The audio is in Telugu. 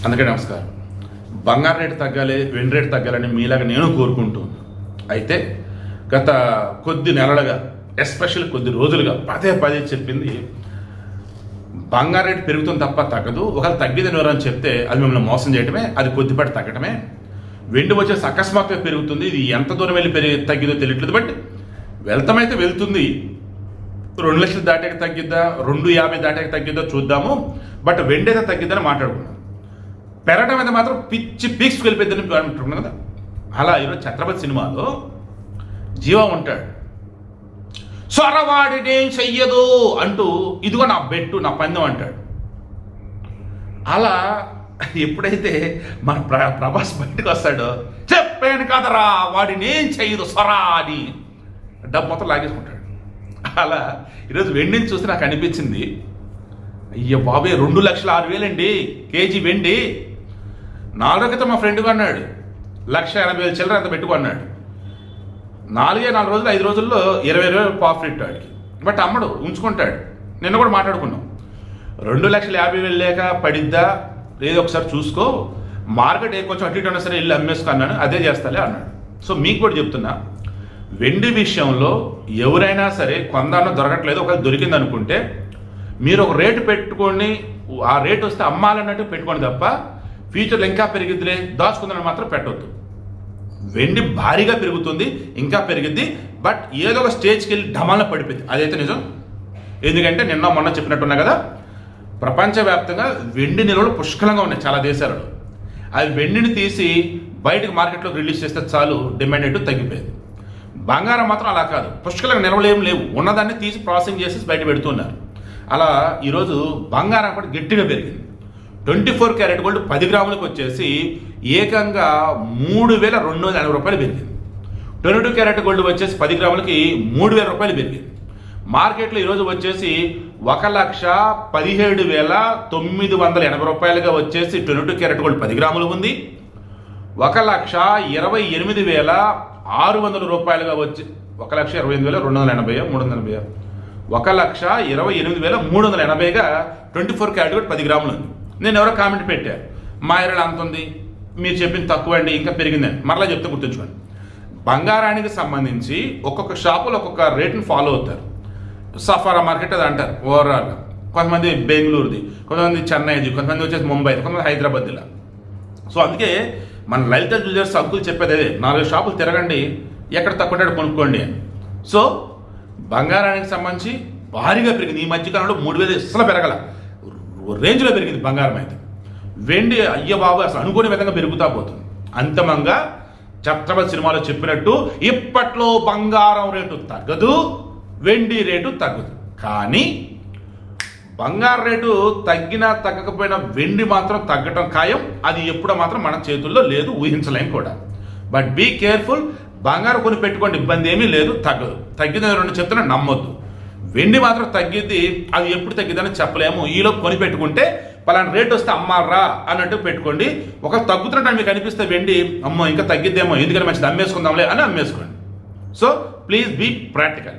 అందుకే నమస్కారం. బంగారు రేటు తగ్గాలి, వెండి రేటు తగ్గాలని మీలాగా నేను కోరుకుంటూ, అయితే గత కొద్ది నెలలుగా, ఎస్పెషల్ కొద్ది రోజులుగా పదే పదే చెప్పింది బంగారు రేటు పెరుగుతుంది తప్ప తగ్గదు. ఒకవేళ తగ్గిదని ఎవరని చెప్తే అది మిమ్మల్ని మోసం చేయడమే, అది కొద్దిపాటి తగ్గడమే. వెండి వచ్చేసి అకస్మాత్తుగా పెరుగుతుంది. ఇది ఎంత దూరం వెళ్ళి తగ్గిదో తెలియట్లేదు. బట్ వెళ్తామైతే వెళ్తుంది. 2 లక్షలు దాటాక తగ్గిద్దా, 250 దాటాక తగ్గిద్దా చూద్దాము. బట్ వెండి అయితే తగ్గిద్దని మాట్లాడుకున్నాం. పెరగడం అయితే మాత్రం పిచ్చి పీక్స్కి వెళ్ళిపోద్దని అంటున్నాం కదా. అలా ఈరోజు ఛత్రపతి సినిమాలో జీవా ఉంటాడు. సొరవాడినేం చెయ్యదు అంటూ ఇదిగో నా బెట్టు, నా పందెం అంటాడు. అలా ఎప్పుడైతే మన ప్రభాస్ బయటకు వస్తాడో, చెప్పాను కదరా వాడినేం చెయ్యదు సొరా అని డబ్బు మొత్తం లాగేసుకుంటాడు. అలా ఈరోజు వెండిని చూస్తే నాకు అనిపించింది, అయ్య బాబే 2,06,000 అండి కేజీ వెండి. 4 క్రితం మా ఫ్రెండ్గా అన్నాడు 1,80,000 చిల్లర అంత పెట్టుకున్నాడు. 4 రోజులు 5 రోజుల్లో 20,000 ప్రాఫిట్ వాడికి. బట్ అమ్మడు, ఉంచుకుంటాడు. నిన్న కూడా మాట్లాడుకున్నాం, 2,50,000 లేక పడిద్దా లేదో ఒకసారి చూసుకో, మార్కెట్ కొంచెం అటు ఇటు అయినా సరే వెళ్ళి అమ్మేసుకున్నాను, అదే చేస్తాలే అన్నాడు. సో మీకు కూడా చెప్తున్నా, వెండి విషయంలో ఎవరైనా సరే కొందానో దొరకట్లేదు, ఒకవేళ దొరికింది అనుకుంటే మీరు ఒక రేటు పెట్టుకొని ఆ రేటు వస్తే అమ్మాలన్నట్టు పెట్టుకోండి తప్ప ఫ్యూచర్లో ఇంకా పెరిగిద్దిలే దాచుకుందని మాత్రం పెట్టవద్దు. వెండి భారీగా పెరుగుతుంది, ఇంకా పెరిగిద్ది. బట్ ఏదో ఒక స్టేజ్కి వెళ్ళి ఢమాలను పడిపోయింది, అదైతే నిజం. ఎందుకంటే నిన్న మొన్న చెప్పినట్టున్నా కదా, ప్రపంచవ్యాప్తంగా వెండి నిల్వలు పుష్కలంగా ఉన్నాయి చాలా దేశాలలో. అది వెండిని తీసి బయటకు మార్కెట్లోకి రిలీజ్ చేస్తే చాలు డిమాండ్ ఎటు తగ్గిపోయింది. బంగారం మాత్రం అలా కాదు, పుష్కలంగా నిల్వలు ఏం లేవు, ఉన్నదాన్ని తీసి ప్రాసెసింగ్ చేసి బయట పెడుతున్నారు. అలా ఈరోజు బంగారం కూడా గట్టిగా పెరిగింది. 24 క్యారెట్ గోల్డ్ 10 గ్రాములకు వచ్చేసి ఏకంగా 3,280 రూపాయలు పెరిగింది. 22 క్యారెట్ గోల్డ్ వచ్చేసి 10 గ్రాములకి 3,000 రూపాయలు పెరిగింది. మార్కెట్లో ఈరోజు వచ్చేసి 1,17,980 రూపాయలుగా వచ్చేసి 22 క్యారెట్ గోల్డ్ 10 గ్రాములు ఉంది. 1,28,600 రూపాయలుగా వచ్చి 1,28,280 380 1,28,380గా 24 క్యారెట్ గోల్డ్ 10 గ్రాములు ఉంది. నేను ఎవరో కామెంట్ పెట్టారు, మా ఏరియాలో అంత ఉంది, మీరు చెప్పింది తక్కువ అండి, ఇంకా పెరిగిందని. మరలా చెప్తే గుర్తుంచుకోండి, బంగారానికి సంబంధించి ఒక్కొక్క షాపులో ఒక్కొక్క రేట్ని ఫాలో అవుతారు. సఫారా మార్కెట్ అది అంటారు ఓవరాల్గా. కొంతమంది బెంగళూరుది, కొంతమంది చెన్నైది, కొంతమంది వచ్చేసి ముంబైది, కొంతమంది హైదరాబాద్లా. సో అందుకే మన లలిత జ్యువెలర్స్ అంకులు చెప్పేది అదే, 4 షాపులు తిరగండి, ఎక్కడ తక్కువ కొనుక్కోండి అని. సో బంగారానికి సంబంధించి భారీగా పెరిగింది. ఈ మధ్యకాలంలో 3,000 అసలు పెరగల రేంజ్లో పెరిగింది బంగారం అయితే. వెండి అయ్య బాబు అసలు అనుకోని విధంగా పెరుగుతా పోతుంది. అంతిమంగా ఛత్రపతి సినిమాలో చెప్పినట్టు ఇప్పట్లో బంగారం రేటు తగ్గదు, వెండి రేటు తగ్గదు. కానీ బంగారు రేటు తగ్గినా తగ్గకపోయినా వెండి మాత్రం తగ్గటం ఖాయం. అది ఎప్పుడో మాత్రం మన చేతుల్లో లేదు, ఊహించలేం కూడా. But be careful. బంగారు కొని పెట్టుకోండి, ఇబ్బంది ఏమీ లేదు, తగ్గదు. తగ్గిందని 2 చెప్తున్నా నమ్మొద్దు. వెండి మాత్రం తగ్గిద్ది, అది ఎప్పుడు తగ్గిద్దని చెప్పలేము. ఈలోపు కొని పెట్టుకుంటే పలానా రేట్ వస్తే అమ్మారా అన్నట్టు పెట్టుకోండి. ఒక తగ్గుతున్నట్టు మీకు అనిపిస్తే వెండి, అమ్మో ఇంకా తగ్గిద్దేమో, ఎందుకంటే మంచిది అమ్మేసుకుందాంలే అని అమ్మేసుకోండి. So please be practical.